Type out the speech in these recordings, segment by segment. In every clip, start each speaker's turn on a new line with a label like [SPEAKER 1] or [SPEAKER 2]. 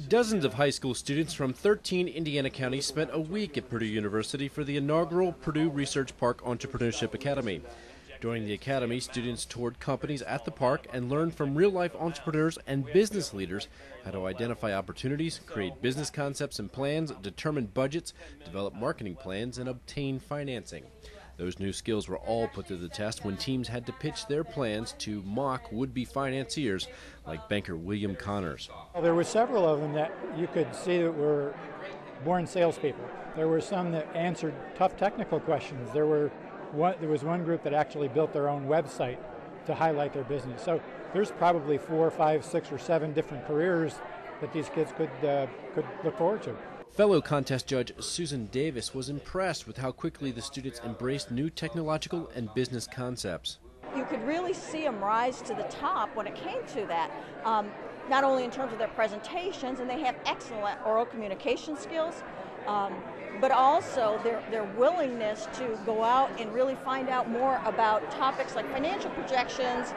[SPEAKER 1] Dozens of high school students from 13 Indiana counties spent a week at Purdue University for the inaugural Purdue Research Park Entrepreneurship Academy. During the academy, students toured companies at the park and learned from real-life entrepreneurs and business leaders how to identify opportunities, create business concepts and plans, determine budgets, develop marketing plans, and obtain financing. Those new skills were all put to the test when teams had to pitch their plans to mock would-be financiers like banker William Connors.
[SPEAKER 2] Well, there were several of them that you could see that were born salespeople. There were some that answered tough technical questions. There was one group that actually built their own website to highlight their business. So there's probably 4, 5, 6, or 7 different careers that these kids could look forward to.
[SPEAKER 1] Fellow contest judge Susan Davis was impressed with how quickly the students embraced new technological and business concepts.
[SPEAKER 3] You could really see them rise to the top when it came to that, not only in terms of their presentations, and they have excellent oral communication skills, but also their willingness to go out and really find out more about topics like financial projections,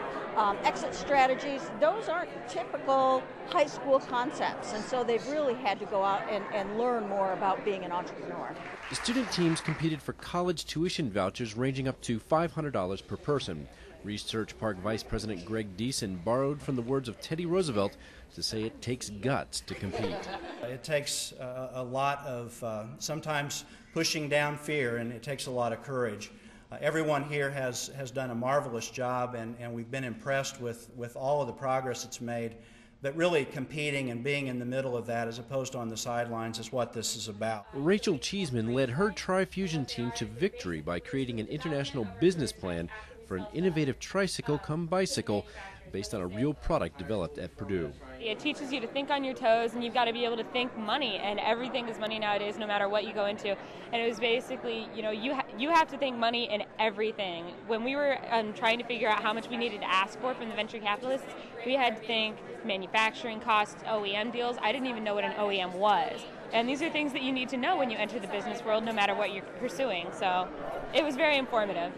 [SPEAKER 3] exit strategies. Those aren't typical high school concepts, and so they've really had to go out and learn more about being an entrepreneur.
[SPEAKER 1] The student teams competed for college tuition vouchers ranging up to $500 per person. Research Park Vice President Greg Deason borrowed from the words of Teddy Roosevelt to say it takes guts to compete.
[SPEAKER 4] It takes a lot of sometimes pushing down fear, and it takes a lot of courage. Everyone here has done a marvelous job, and we've been impressed with all of the progress it's made. But really competing and being in the middle of that as opposed to on the sidelines is what this is about.
[SPEAKER 1] Rachel Cheeseman led her Tri-Fusion team to victory by creating an international business plan for an innovative tricycle come bicycle based on a real product developed at Purdue.
[SPEAKER 5] It teaches you to think on your toes, and you've got to be able to think money, and everything is money nowadays no matter what you go into. And it was basically, you have to think money in everything. When we were trying to figure out how much we needed to ask for from the venture capitalists, we had to think manufacturing costs, OEM deals. I didn't even know what an OEM was. And these are things that you need to know when you enter the business world, no matter what you're pursuing. So it was very informative.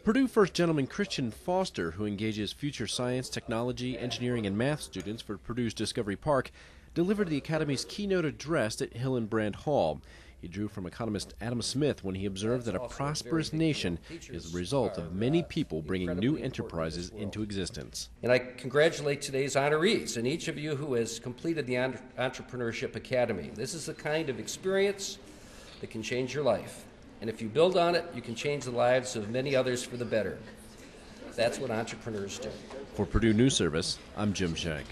[SPEAKER 1] Purdue First Gentleman Christian Foster, who engages future science, technology, engineering, and math students for Purdue's Discovery Park, delivered the Academy's keynote address at Hillenbrand Hall. He drew from economist Adam Smith when he observed that a prosperous nation is the result of many people bringing new enterprises into existence.
[SPEAKER 6] And I congratulate today's honorees and each of you who has completed the Entrepreneurship Academy. This is the kind of experience that can change your life. And if you build on it, you can change the lives of many others for the better. That's what entrepreneurs do.
[SPEAKER 1] For Purdue News Service, I'm Jim Shank.